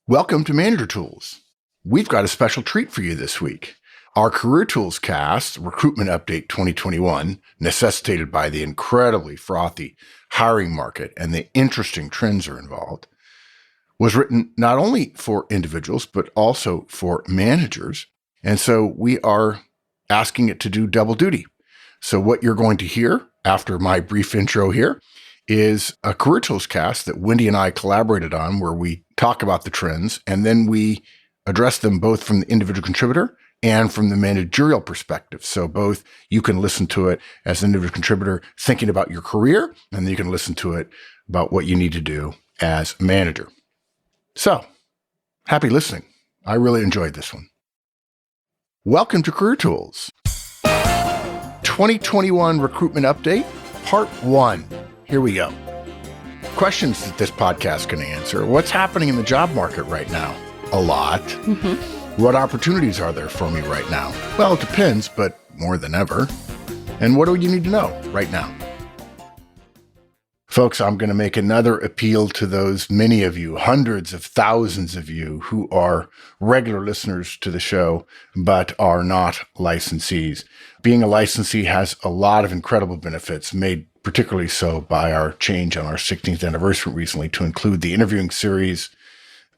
Welcome to Manager Tools. We've got a special treat for you this week. Our Career Tools cast, Recruitment Update 2021, necessitated by the incredibly frothy hiring market and the interesting trends are involved, was written not only for individuals, but also for managers. And so we are asking it to do double duty. So what you're going to hear after my brief intro here is a Career Tools cast that Wendy and I collaborated on, where we talk about the trends and then we address them both from the individual contributor and from the managerial perspective. So both you can listen to it as an individual contributor thinking about your career, and then you can listen to it about what you need to do as a manager. So happy listening. I really enjoyed this one. Welcome to Career Tools. 2021 Recruitment Update, Part 1. Here we go. Questions that this podcast can answer. What's happening in the job market right now? A lot. What opportunities are there for me right now? Well, it depends, but more than ever. And what do you need to know right now? Folks, I'm going to make another appeal to those many of you, hundreds of thousands of you who are regular listeners to the show, but are not licensees. Being a licensee has a lot of incredible benefits, made particularly so by our change on our 16th anniversary recently to include the interviewing series,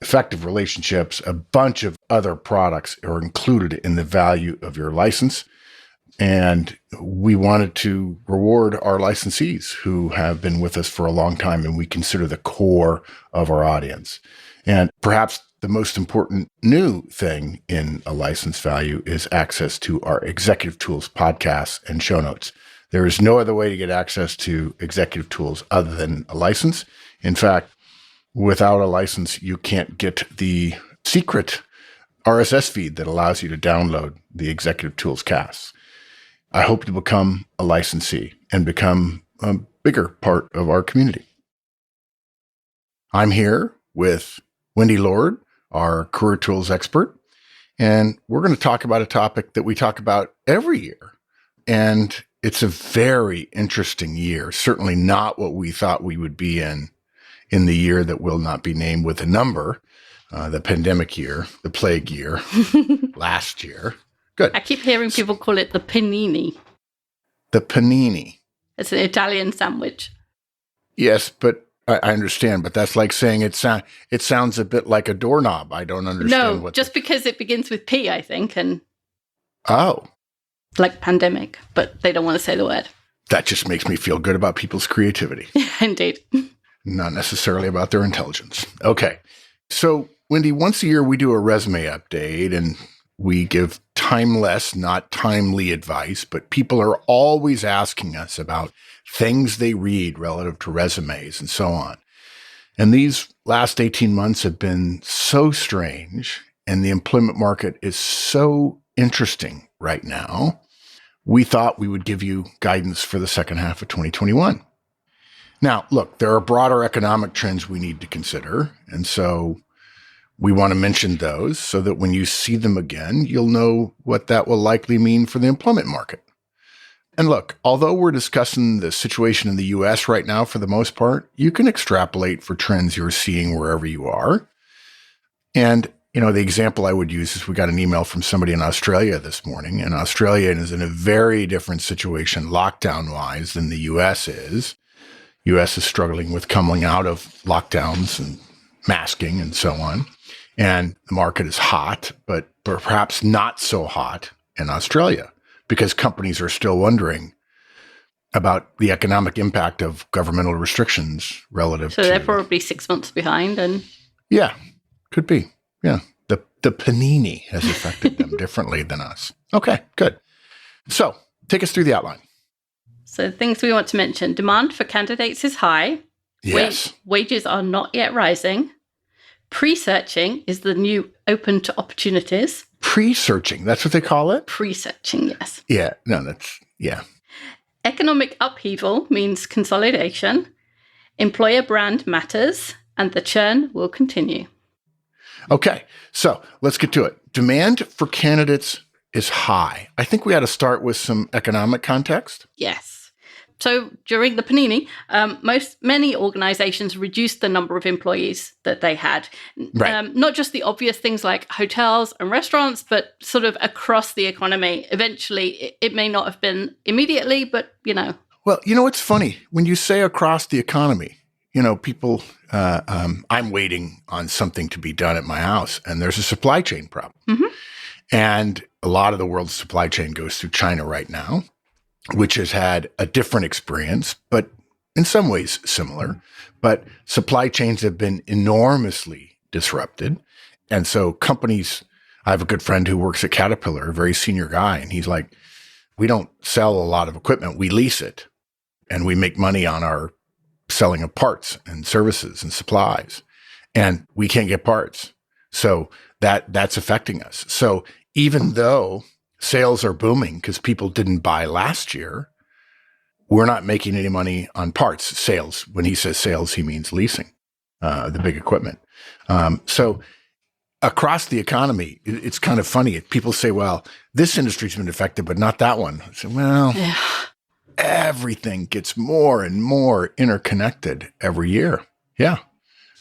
effective relationships, a bunch of other products are included in the value of your license. And we wanted to reward our licensees who have been with us for a long time, and we consider the core of our audience. And perhaps the most important new thing in a license value is access to our Executive Tools podcasts and show notes. There is no other way to get access to Executive Tools other than a license. In fact, without a license, you can't get the secret RSS feed that allows you to download the Executive Tools casts. I hope to become a licensee and become a bigger part of our community. I'm here with Wendy Lord, our Career Tools expert, and we're going to talk about a topic that we talk about every year. And it's a very interesting year, certainly not what we thought we would be in the year that will not be named with a number, the pandemic year, the plague year, last year. Good. I keep hearing people call it the panini. The panini. It's an Italian sandwich. Yes, but I understand. But that's like saying it sounds a bit like a doorknob. I don't understand. No, just because it begins with P, I think, and like pandemic, but they don't want to say the word. That just makes me feel good about people's creativity. Indeed. Not necessarily about their intelligence. Okay. So, Wendy, once a year we do a resume update, and we give timeless, not timely advice, but people are always asking us about things they read relative to resumes and so on. And these last 18 months have been so strange, and the employment market is so interesting right now. We thought we would give you guidance for the second half of 2021. Now, look, there are broader economic trends we need to consider, and so we want to mention those so that when you see them again, you'll know what that will likely mean for the employment market. And look, although we're discussing the situation in the U.S. right now for the most part, you can extrapolate for trends you're seeing wherever you are. And, the example I would use is we got an email from somebody in Australia this morning, and Australia is in a very different situation lockdown-wise than the U.S. is. U.S. is struggling with coming out of lockdowns and masking and so on. And the market is hot, but perhaps not so hot in Australia because companies are still wondering about the economic impact of governmental restrictions relative to... So they're probably 6 months behind. And yeah, could be. Yeah. The panini has affected them differently than us. Okay, good. So take us through the outline. So things we want to mention. Demand for candidates is high. Yes. Wages are not yet rising. Pre-searching is the new open to opportunities. Pre-searching, that's what they call it? Pre-searching, yes. Yeah, Economic upheaval means consolidation. Employer brand matters, and the churn will continue. Okay, so let's get to it. Demand for candidates is high. I think we ought to start with some economic context. Yes. So during the panini, many organizations reduced the number of employees that they had. Right. Not just the obvious things like hotels and restaurants, but sort of across the economy. Eventually, it may not have been immediately, but, Well, it's funny. When you say across the economy, people, I'm waiting on something to be done at my house, and there's a supply chain problem. Mhm. And a lot of the world's supply chain goes through China right now, which has had a different experience, but in some ways similar. But supply chains have been enormously disrupted. And so companies, I have a good friend who works at Caterpillar, a very senior guy, and he's like, we don't sell a lot of equipment, we lease it. And we make money on our selling of parts and services and supplies. And we can't get parts. So that's affecting us. So even though sales are booming because people didn't buy last year, we're not making any money on parts sales. When he says sales, he means leasing, the big equipment. So across the economy, it's kind of funny. People say, well, this industry's been affected, but not that one. I say, well, everything gets more and more interconnected every year. Yeah.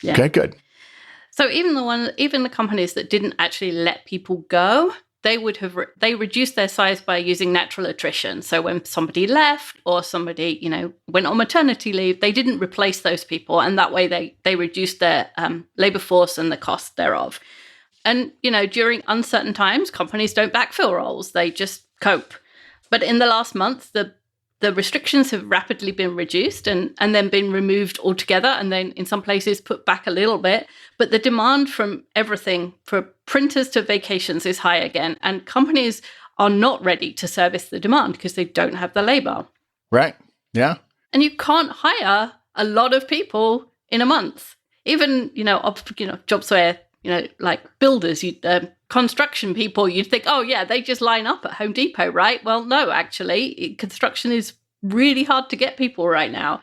Okay, good. So even the companies that didn't actually let people go, they reduced their size by using natural attrition. So when somebody left or somebody, went on maternity leave, they didn't replace those people. And that way they reduced their labor force and the cost thereof. And, during uncertain times, companies don't backfill roles. They just cope. But in the last month, the restrictions have rapidly been reduced and then been removed altogether, and then in some places put back a little bit. But the demand from everything, from printers to vacations, is high again. And companies are not ready to service the demand because they don't have the labor. Right. Yeah. And you can't hire a lot of people in a month. Even, jobs where, like builders, construction people, you'd think, oh, yeah, they just line up at Home Depot, right? Well, no, actually, construction is really hard to get people right now.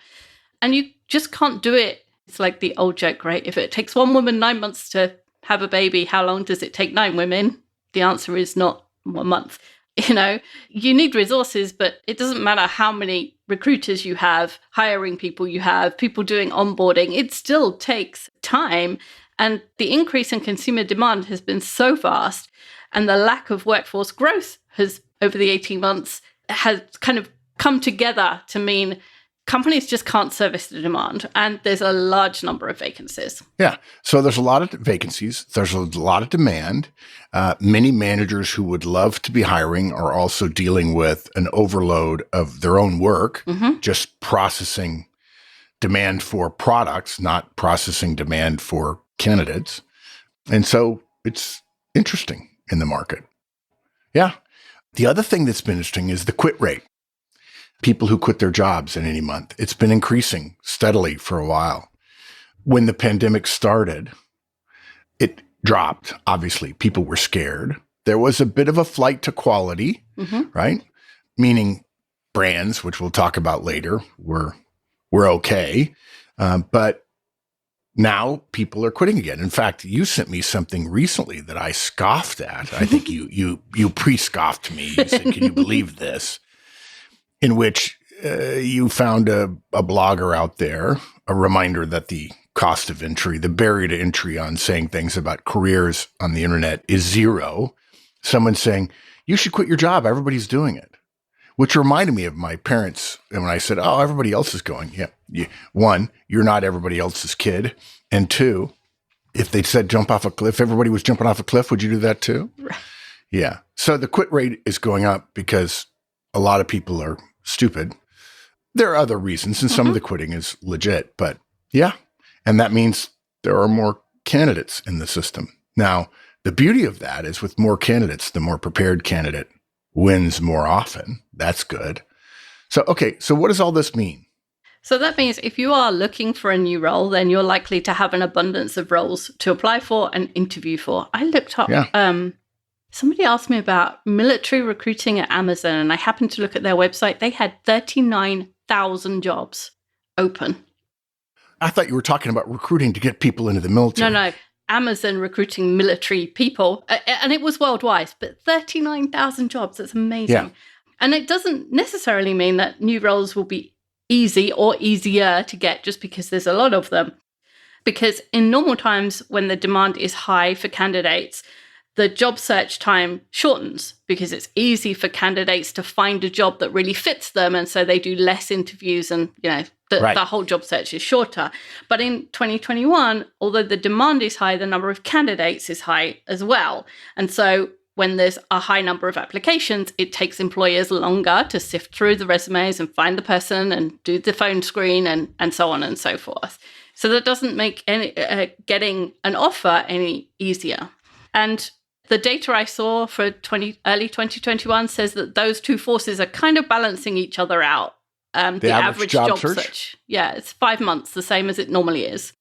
And you just can't do it. It's like the old joke, right? If it takes one woman 9 months to have a baby, how long does it take 9 women? The answer is not 1 month. You need resources, but it doesn't matter how many recruiters you have, hiring people you have, people doing onboarding. It still takes time. And the increase in consumer demand has been so vast, and the lack of workforce growth has, over the 18 months, has kind of come together to mean companies just can't service the demand, and there's a large number of vacancies. Yeah. So there's a lot of vacancies. There's a lot of demand. Many managers who would love to be hiring are also dealing with an overload of their own work, just processing demand for products, not processing demand for candidates. And so it's interesting in the market. Yeah. The other thing that's been interesting is the quit rate. People who quit their jobs in any month. It's been increasing steadily for a while. When the pandemic started, it dropped. Obviously, people were scared. There was a bit of a flight to quality, right? Meaning brands, which we'll talk about later, were okay. But now people are quitting again. In fact, you sent me something recently that I scoffed at. I think you pre-scoffed me. You said, "Can you believe this?" In which you found a blogger out there, a reminder that the cost of entry, the barrier to entry on saying things about careers on the internet is zero. Someone saying, "You should quit your job. Everybody's doing it." Which reminded me of my parents. And when I said, "Oh, everybody else is going." Yeah. One, you're not everybody else's kid. And two, if they said jump off a cliff, everybody was jumping off a cliff, would you do that too? Right. Yeah. So the quit rate is going up because a lot of people are stupid. There are other reasons, and some of the quitting is legit, but yeah. And that means there are more candidates in the system. Now, the beauty of that is with more candidates, the more prepared candidate wins more often. That's good. So, okay. So what does all this mean? So that means if you are looking for a new role, then you're likely to have an abundance of roles to apply for and interview for. I looked up, somebody asked me about military recruiting at Amazon, and I happened to look at their website. They had 39,000 jobs open. I thought you were talking about recruiting to get people into the military. No. Amazon recruiting military people. And it was worldwide, but 39,000 jobs. That's amazing. Yeah. And it doesn't necessarily mean that new roles will be easy or easier to get just because there's a lot of them. Because in normal times, when the demand is high for candidates, the job search time shortens because it's easy for candidates to find a job that really fits them. And so they do less interviews and, the whole job search is shorter. But in 2021, although the demand is high, the number of candidates is high as well. And so when there's a high number of applications, it takes employers longer to sift through the resumes and find the person and do the phone screen and so on and so forth. So that doesn't make getting an offer any easier. And the data I saw for early 2021 says that those two forces are kind of balancing each other out. The average job search. Yeah, it's 5 months, the same as it normally is.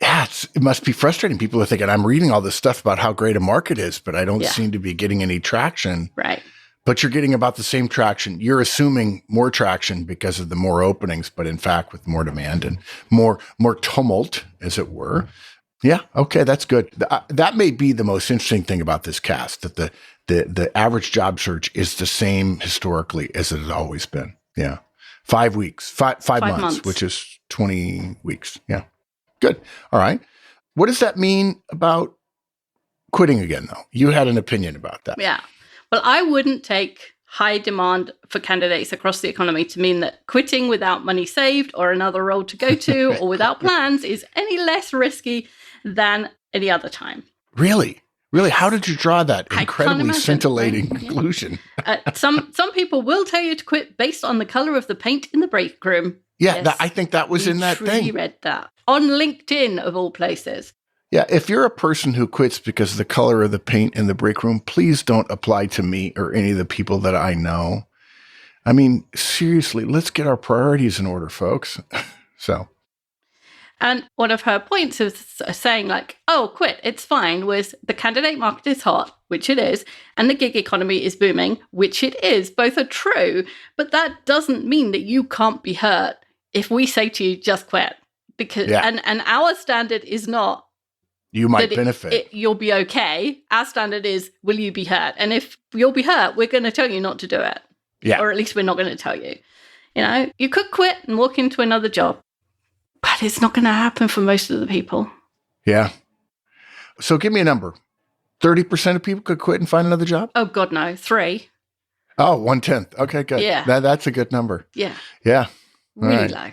Yeah, it must be frustrating. People are thinking, I'm reading all this stuff about how great a market is, but I don't seem to be getting any traction. Right. But you're getting about the same traction. You're assuming more traction because of the more openings, but in fact, with more demand and more tumult, as it were. Yeah. Okay. That's good. That may be the most interesting thing about this cast, that the average job search is the same historically as it has always been. Yeah. 5 weeks, five months, which is 20 weeks. Yeah. Good. All right. What does that mean about quitting again, though? You had an opinion about that. Yeah. Well, I wouldn't take high demand for candidates across the economy to mean that quitting without money saved or another role to go to or without plans is any less risky than any other time. Really? Really? How did you draw that incredibly scintillating conclusion? Some people will tell you to quit based on the color of the paint in the break room. Yeah, yes, I think that was in that thing. You read that on LinkedIn of all places. Yeah, if you're a person who quits because of the color of the paint in the break room, please don't apply to me or any of the people that I know. I mean, seriously, let's get our priorities in order, folks. And one of her points is saying like, oh, quit, it's fine, was the candidate market is hot, which it is, and the gig economy is booming, which it is. Both are true, but that doesn't mean that you can't be hurt if we say to you, just quit. Because and our standard is not you might benefit. You'll be okay. Our standard is, will you be hurt? And if you'll be hurt, we're going to tell you not to do it. Yeah. Or at least we're not going to tell you. You could quit and walk into another job. But it's not going to happen for most of the people. Yeah. So give me a number. 30% of people could quit and find another job? Oh, God, no. 3. Oh, 1/10. Okay, good. Yeah. That's a good number. Yeah. Yeah. Really low.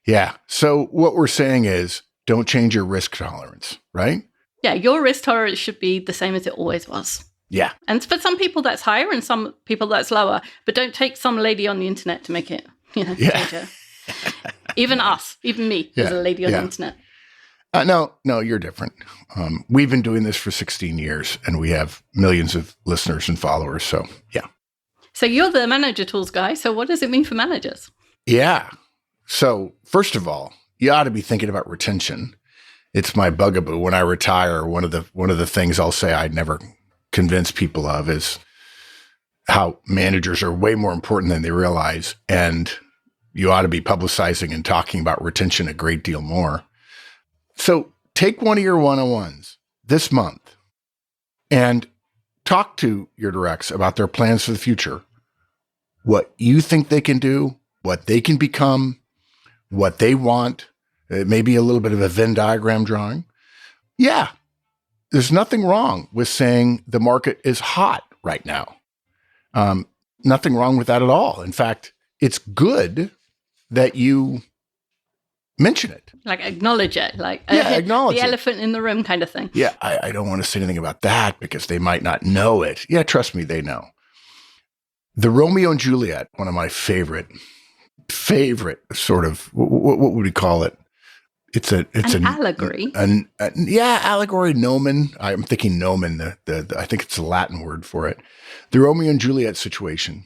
Yeah. So what we're saying is don't change your risk tolerance, right? Yeah. Your risk tolerance should be the same as it always was. Yeah. And for some people that's higher and some people that's lower. But don't take some lady on the internet to make it, change it. Even us, even me, as a lady on the internet. No, you're different. We've been doing this for 16 years, and we have millions of listeners and followers. So, yeah. So you're the manager tools guy. So what does it mean for managers? Yeah. So first of all, you ought to be thinking about retention. It's my bugaboo. When I retire, one of the things I'll say I never convince people of is how managers are way more important than they realize, and you ought to be publicizing and talking about retention a great deal more. So take one of your one-on-ones this month and talk to your directs about their plans for the future, what you think they can do, what they can become, what they want. It may be a little bit of a Venn diagram drawing. Yeah, there's nothing wrong with saying the market is hot right now. Nothing wrong with that at all. In fact, it's good that you mention it. Like acknowledge it. Like acknowledge the elephant in the room kind of thing. Yeah, I don't want to say anything about that because they might not know it. Yeah, trust me, they know. The Romeo and Juliet, one of my favorite sort of, what would we call it? It's an allegory. Allegory, gnomon. I'm thinking gnomon. I think it's a Latin word for it. The Romeo and Juliet situation.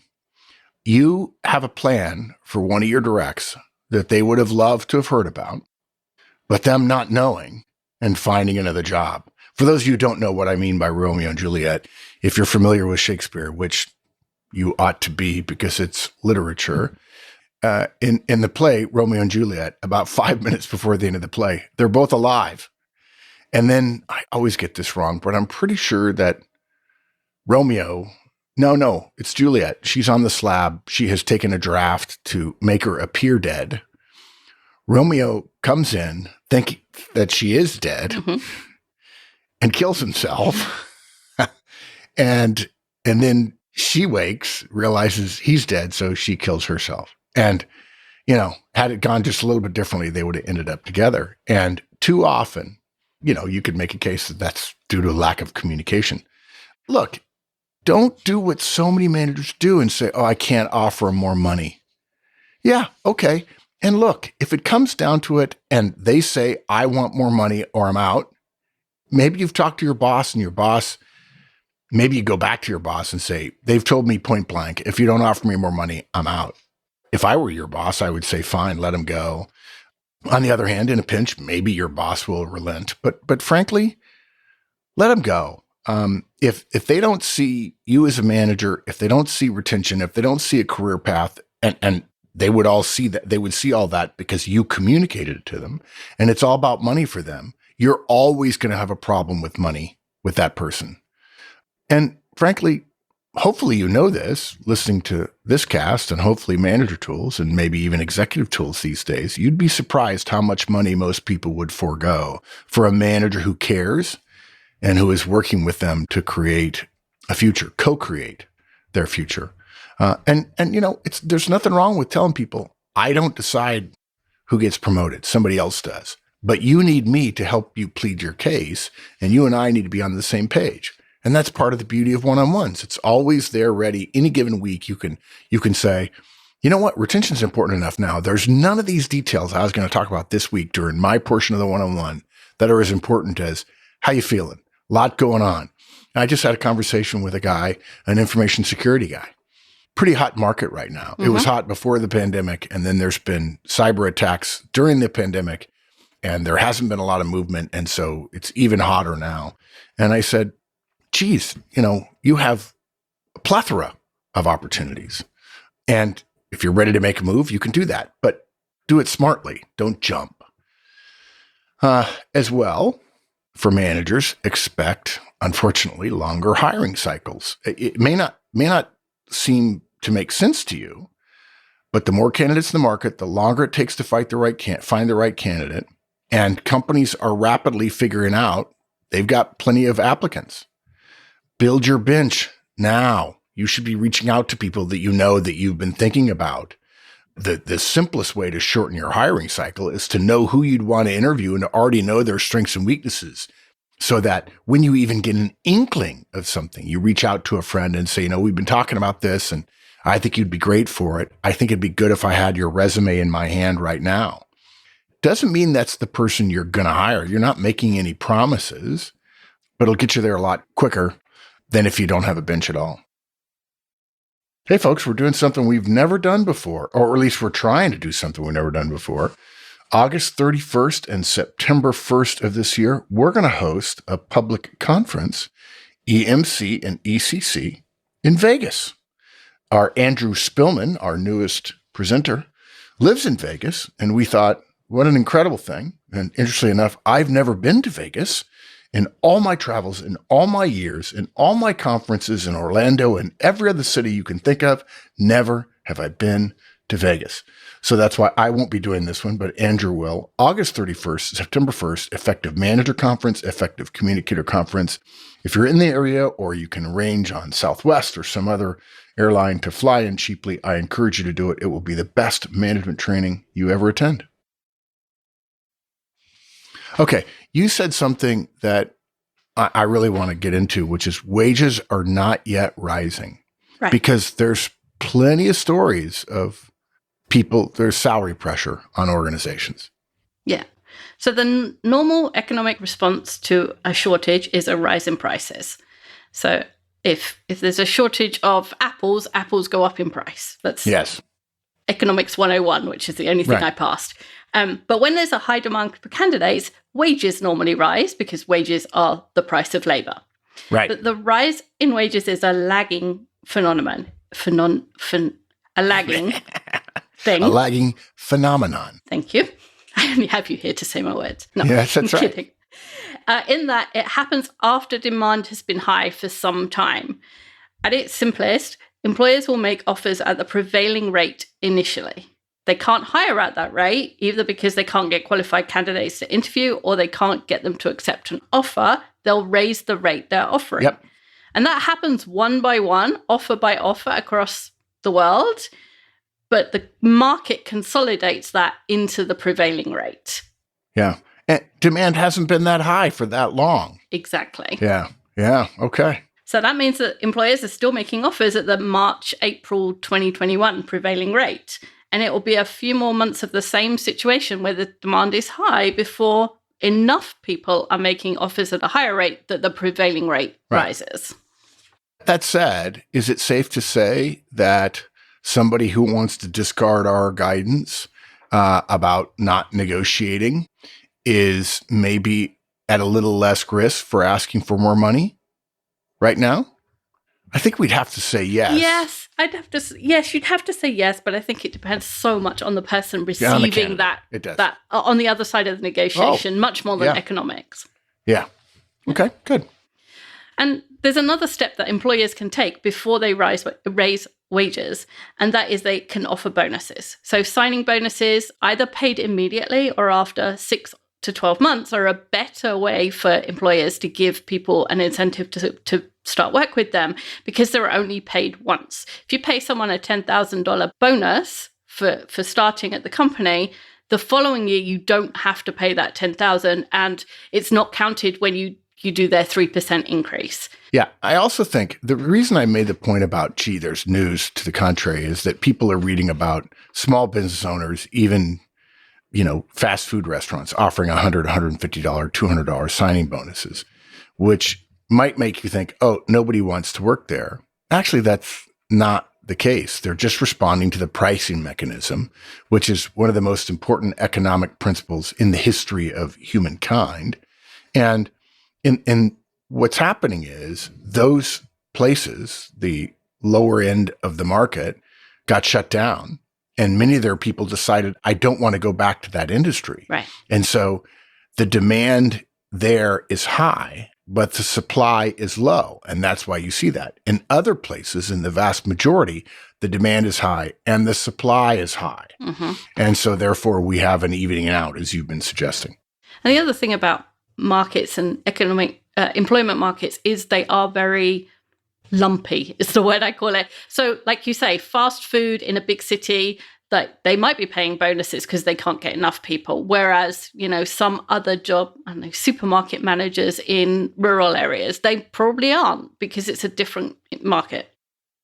You have a plan for one of your directs that they would have loved to have heard about, but them not knowing and finding another job. For those of you who don't know what I mean by Romeo and Juliet, if you're familiar with Shakespeare, which you ought to be because it's literature, in the play Romeo and Juliet, about 5 minutes before the end of the play, they're both alive. And then I always get this wrong, but I'm pretty sure that Romeo No, it's Juliet. She's on the slab. She has taken a draft to make her appear dead. Romeo comes in, thinking that she is dead, and kills himself. and then she wakes, realizes he's dead, so she kills herself. And, had it gone just a little bit differently, they would have ended up together. And too often, you could make a case that that's due to a lack of communication. Look, don't do what so many managers do and say, oh, I can't offer them more money. Yeah, okay. And look, if it comes down to it and they say, I want more money or I'm out, maybe you've talked to your boss and your boss, maybe you go back to your boss and say, they've told me point blank, if you don't offer me more money, I'm out. If I were your boss, I would say, fine, let him go. On the other hand, in a pinch, maybe your boss will relent. But frankly, let him go. If they don't see you as a manager, if they don't see retention, if they don't see a career path, and they would all see that, they would see all that because you communicated it to them, and it's all about money for them, you're always going to have a problem with money with that person. And frankly, hopefully you know this, listening to this cast, and hopefully manager tools and maybe even executive tools these days, you'd be surprised how much money most people would forego for a manager who cares and who is working with them to create a future, co-create their future. There's nothing wrong with telling people, I don't decide who gets promoted. Somebody else does. But you need me to help you plead your case, and you and I need to be on the same page. And that's part of the beauty of one-on-ones. It's always there ready. Any given week, you can say, you know what, retention is important enough now. There's none of these details I was going to talk about this week during my portion of the one-on-one that are as important as how you feeling. A lot going on. I just had a conversation with a guy, an information security guy. Pretty hot market right now. It was hot before the pandemic, and then there's been cyber attacks during the pandemic, and there hasn't been a lot of movement, and so it's even hotter now. And I said, geez, you have a plethora of opportunities. And if you're ready to make a move, you can do that, but do it smartly. Don't jump. As well, for managers, expect, unfortunately, longer hiring cycles. It may not seem to make sense to you, but the more candidates in the market, the longer it takes to find the right candidate. And companies are rapidly figuring out they've got plenty of applicants. Build your bench now. You should be reaching out to people that you know that you've been thinking about. The simplest way to shorten your hiring cycle is to know who you'd want to interview and to already know their strengths and weaknesses, so that when you even get an inkling of something, you reach out to a friend and say, we've been talking about this and I think you'd be great for it. I think it'd be good if I had your resume in my hand right now. Doesn't mean that's the person you're going to hire. You're not making any promises, but it'll get you there a lot quicker than if you don't have a bench at all. Hey, folks, we're doing something we've never done before, or at least we're trying to do something we've never done before. August 31st and September 1st of this year, we're going to host a public conference, EMC and ECC, in Vegas. Our Andrew Spillman, our newest presenter, lives in Vegas, and we thought, what an incredible thing. And interestingly enough, I've never been to Vegas. In all my travels, in all my years, in all my conferences in Orlando and every other city you can think of, never have I been to Vegas. So that's why I won't be doing this one, but Andrew will. August 31st, September 1st, Effective Manager Conference, Effective Communicator Conference. If you're in the area or you can arrange on Southwest or some other airline to fly in cheaply, I encourage you to do it. It will be the best management training you ever attend. Okay, you said something that I really want to get into, which is wages are not yet rising. Right. Because there's plenty of stories of people, there's salary pressure on organizations. Yeah. So the normal economic response to a shortage is a rise in prices. So if there's a shortage of apples go up in price. That's Economics 101, which is the only thing I passed. But when there's a high demand for candidates, wages normally rise because wages are the price of labor. Right. But the rise in wages is a lagging phenomenon. A lagging thing. A lagging phenomenon. Thank you. I only have you here to say my words. No, yes, that's I'm right. Kidding. In that it happens after demand has been high for some time. At its simplest, employers will make offers at the prevailing rate initially. They can't hire at that rate, either because they can't get qualified candidates to interview or they can't get them to accept an offer. They'll raise the rate they're offering. Yep. And that happens one by one, offer by offer across the world. But the market consolidates that into the prevailing rate. Yeah. And demand hasn't been that high for that long. Exactly. Yeah. Yeah. Okay. So that means that employers are still making offers at the March, April 2021 prevailing rate. And it will be a few more months of the same situation where the demand is high before enough people are making offers at a higher rate that the prevailing rate rises. That said, is it safe to say that somebody who wants to discard our guidance about not negotiating is maybe at a little less risk for asking for more money right now? I think we'd have to say yes. Yes, you'd have to say yes, but I think it depends so much on the person receiving that on the other side of the negotiation, much more than economics. Yeah. Okay, good. And there's another step that employers can take before they raise wages, and that is they can offer bonuses. So signing bonuses, either paid immediately or after 6 to 12 months, are a better way for employers to give people an incentive to start work with them because they're only paid once. If you pay someone a $10,000 bonus for starting at the company, the following year you don't have to pay that $10,000, and it's not counted when you do their 3% increase. Yeah. I also think the reason I made the point about, there's news to the contrary, is that people are reading about small business owners, even, fast food restaurants offering $100, $150, $200 signing bonuses, which might make you think, oh, nobody wants to work there. Actually, that's not the case. They're just responding to the pricing mechanism, which is one of the most important economic principles in the history of humankind. And in what's happening is those places, the lower end of the market, got shut down. And many of their people decided, I don't want to go back to that industry. Right. And so the demand there is high, but the supply is low. And that's why you see that. In other places, in the vast majority, the demand is high and the supply is high. Mm-hmm. And so therefore we have an evening out, as you've been suggesting. And the other thing about markets and economic employment markets is they are very lumpy, is the word I call it. So like you say, fast food in a big city, that they might be paying bonuses because they can't get enough people. Whereas, some other job, supermarket managers in rural areas, they probably aren't because it's a different market.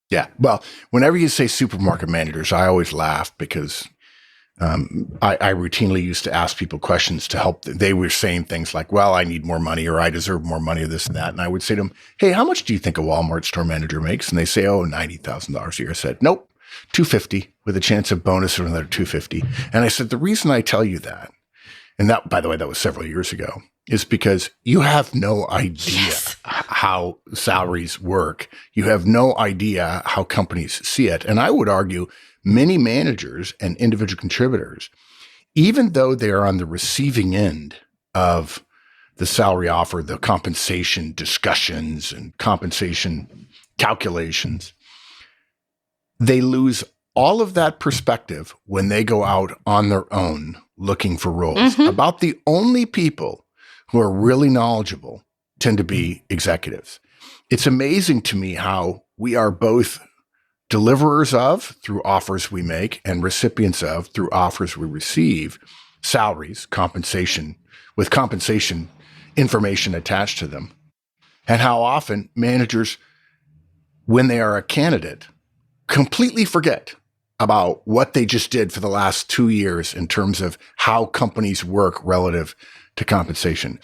Yeah. Well, whenever you say supermarket managers, I always laugh because I routinely used to ask people questions to help. They were saying things like, well, I need more money, or I deserve more money, or this and that. And I would say to them, hey, how much do you think a Walmart store manager makes? And they say, oh, $90,000 a year. I said, nope, $250 with a chance of bonus of another $250. And I said, the reason I tell you that, and that, by the way, that was several years ago, is because you have no idea how salaries work. You have no idea how companies see it. And I would argue many managers and individual contributors, even though they are on the receiving end of the salary offer, the compensation discussions and compensation calculations, they lose all of that perspective when they go out on their own looking for roles. Mm-hmm. About the only people who are really knowledgeable tend to be executives. It's amazing to me how we are both deliverers of through offers we make and recipients of through offers we receive, salaries, compensation, with compensation information attached to them. And how often managers, when they are a candidate, completely forget about what they just did for the last 2 years in terms of how companies work relative to compensation.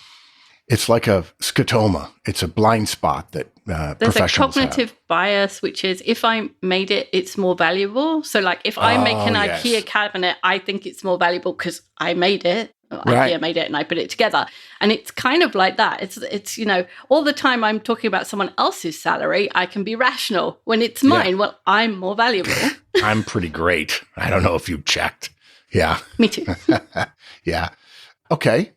It's like a scotoma. It's a blind spot that there's a professionals cognitive have. bias, which is if I made it, it's more valuable. So like if I make an IKEA cabinet, I think it's more valuable because I made it. IKEA made it and I put it together. And it's kind of like that. It's all the time I'm talking about someone else's salary, I can be rational. When it's mine, well, I'm more valuable. I'm pretty great. I don't know if you've checked. Yeah. Me too. Yeah. Okay.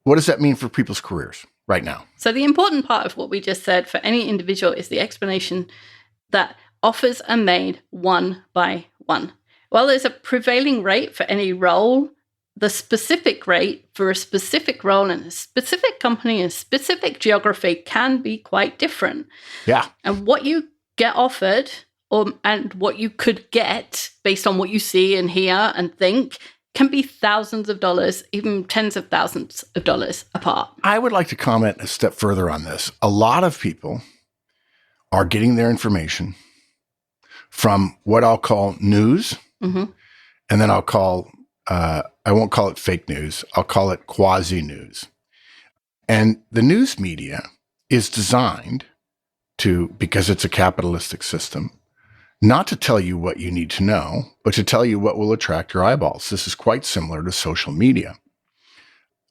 What does that mean for people's careers right now? So the important part of what we just said for any individual is the explanation that offers are made one by one. While there's a prevailing rate for any role, the specific rate for a specific role in a specific company in a specific geography can be quite different. Yeah. And what you get offered and what you could get based on what you see and hear and think can be thousands of dollars, even tens of thousands of dollars apart. I would like to comment a step further on this. A lot of people are getting their information from what I'll call news, and then I'll call, I won't call it fake news, I'll call it quasi-news. And the news media is designed to, because it's a capitalistic system, not to tell you what you need to know, but to tell you what will attract your eyeballs. This is quite similar to social media.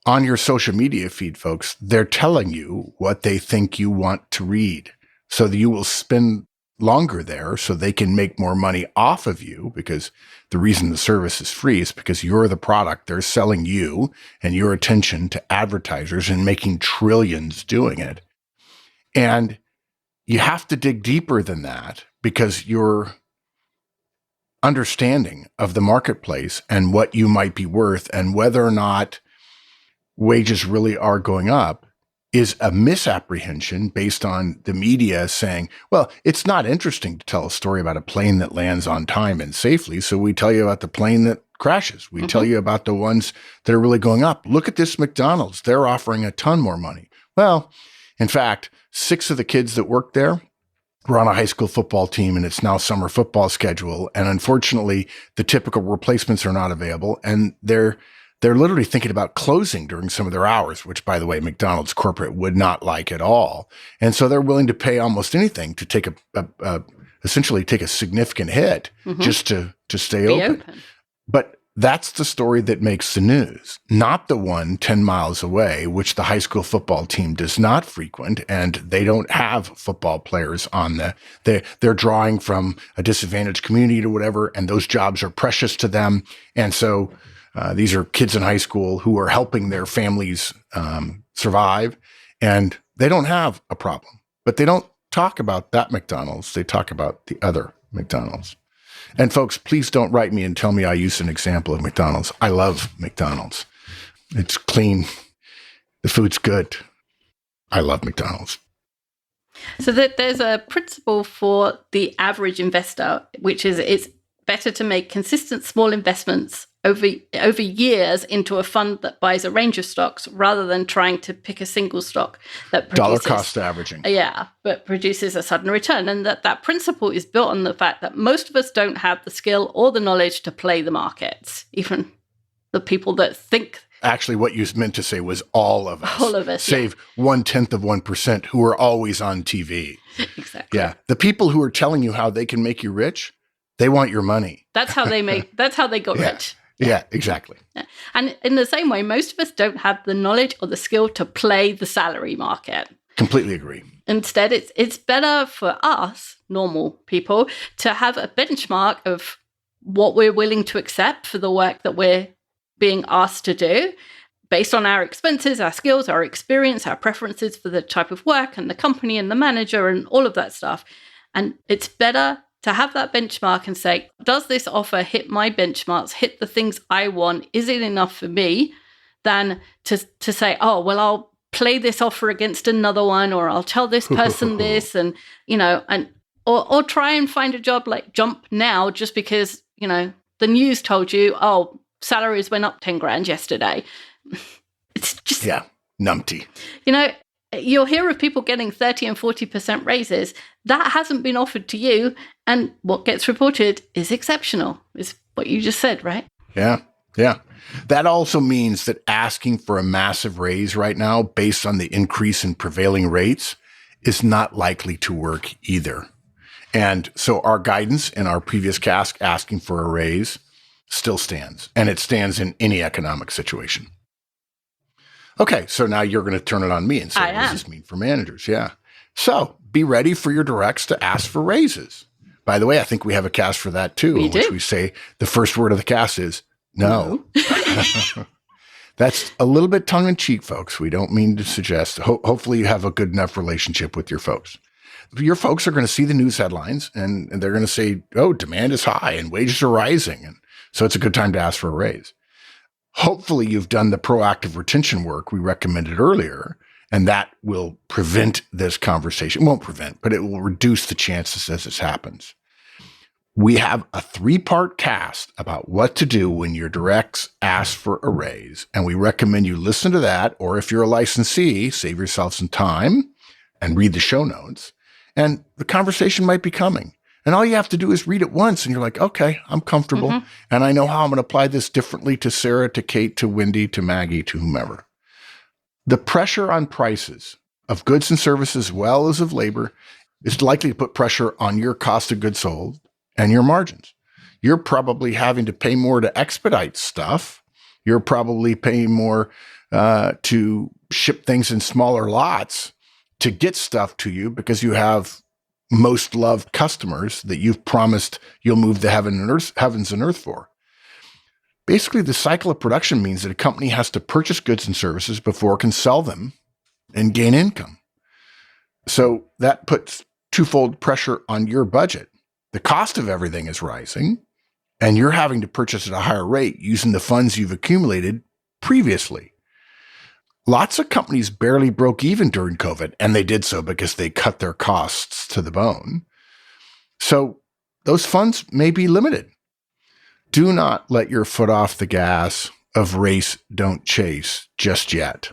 On your social media feed, folks, they're telling you what they think you want to read, so that you will spend longer there so they can make more money off of you, because the reason the service is free is because you're the product. They're selling you and your attention to advertisers and making trillions doing it. And you have to dig deeper than that, because your understanding of the marketplace and what you might be worth and whether or not wages really are going up is a misapprehension based on the media saying, well, it's not interesting to tell a story about a plane that lands on time and safely, so we tell you about the plane that crashes. We tell you about the ones that are really going up. Look at this McDonald's. They're offering a ton more money. Well, in fact, 6 of the kids that work there were on a high school football team, and it's now summer football schedule. And unfortunately, the typical replacements are not available. And they're literally thinking about closing during some of their hours, which, by the way, McDonald's corporate would not like at all. And so they're willing to pay almost anything to take essentially take a significant hit just to stay open. But that's the story that makes the news, not the one 10 miles away, which the high school football team does not frequent, and they don't have football players on they're drawing from a disadvantaged community or whatever, and those jobs are precious to them. And so these are kids in high school who are helping their families survive, and they don't have a problem. But they don't talk about that McDonald's. They talk about the other McDonald's. And folks, please don't write me and tell me I use an example of McDonald's. I love McDonald's. It's clean. The food's good. I love McDonald's. So that there's a principle for the average investor, which is it's better to make consistent small investments over years into a fund that buys a range of stocks rather than trying to pick a single stock that produces, dollar cost averaging. Yeah, but produces a sudden return. And that principle is built on the fact that most of us don't have the skill or the knowledge to play the markets, even the people that think. Actually, what you meant to say was all of us. All of us, save 1/10% who are always on TV. Exactly. Yeah. The people who are telling you how they can make you rich, they want your money. That's how they got rich. Yeah, exactly. Yeah. And in the same way, most of us don't have the knowledge or the skill to play the salary market. Completely agree. Instead, it's better for us, normal people, to have a benchmark of what we're willing to accept for the work that we're being asked to do based on our expenses, our skills, our experience, our preferences for the type of work and the company and the manager and all of that stuff. And it's better to have that benchmark and say, does this offer hit my benchmarks, hit the things I want? Is it enough for me? Than to say, oh, well, I'll play this offer against another one, or I'll tell this person this, and, or try and find a job like jump now just because, the news told you, oh, salaries went up 10 grand yesterday. It's just. Yeah, numpty. You'll hear of people getting 30 and 40% raises. That hasn't been offered to you. And what gets reported is exceptional, is what you just said, right? Yeah. That also means that asking for a massive raise right now based on the increase in prevailing rates is not likely to work either. And so our guidance in our previous cast asking for a raise still stands. And it stands in any economic situation. Okay, so now you're going to turn it on me and say, what does this mean for managers? Yeah. So be ready for your directs to ask for raises. By the way, I think we have a cast for that too, in which we say the first word of the cast is no. That's a little bit tongue in cheek, folks. We don't mean to suggest. Hopefully you have a good enough relationship with your folks. Your folks are going to see the news headlines and they're going to say, oh, demand is high and wages are rising. And so it's a good time to ask for a raise. Hopefully you've done the proactive retention work we recommended earlier, and that will prevent this conversation. It won't prevent, but it will reduce the chances as this happens. We have a 3-part cast about what to do when your directs ask for a raise, and we recommend you listen to that, or if you're a licensee, save yourself some time and read the show notes, and the conversation might be coming. And all you have to do is read it once, and you're like, okay, I'm comfortable, and I know how I'm going to apply this differently to Sarah, to Kate, to Wendy, to Maggie, to whomever. The pressure on prices of goods and services, as well as of labor, is likely to put pressure on your cost of goods sold and your margins. You're probably having to pay more to expedite stuff. You're probably paying more to ship things in smaller lots to get stuff to you because you have most loved customers that you've promised you'll move the heavens and earth for. Basically, the cycle of production means that a company has to purchase goods and services before it can sell them and gain income. So that puts twofold pressure on your budget. The cost of everything is rising, and you're having to purchase at a higher rate using the funds you've accumulated previously. Lots of companies barely broke even during COVID, and they did so because they cut their costs to the bone. So those funds may be limited. Do not let your foot off the gas of race, don't chase just yet.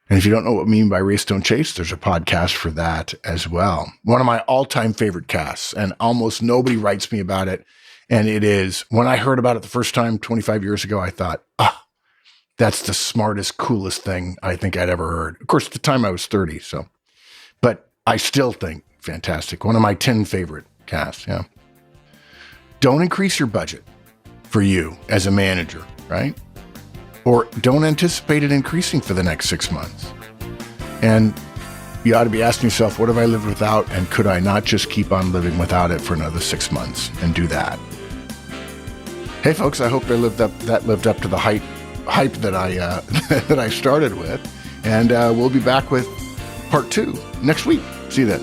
And if you don't know what I mean by race, don't chase, there's a podcast for that as well. One of my all-time favorite casts, and almost nobody writes me about it. And it is, when I heard about it the first time 25 years ago, I thought, that's the smartest, coolest thing I think I'd ever heard. Of course, at the time I was 30, but I still think fantastic. One of my 10 favorite casts, yeah. Don't increase your budget for you as a manager, right? Or don't anticipate it increasing for the next 6 months. And you ought to be asking yourself, what have I lived without? And could I not just keep on living without it for another 6 months and do that? Hey, folks, I hope that lived up to the hype that I started with. And we'll be back with part 2 next week. See you then.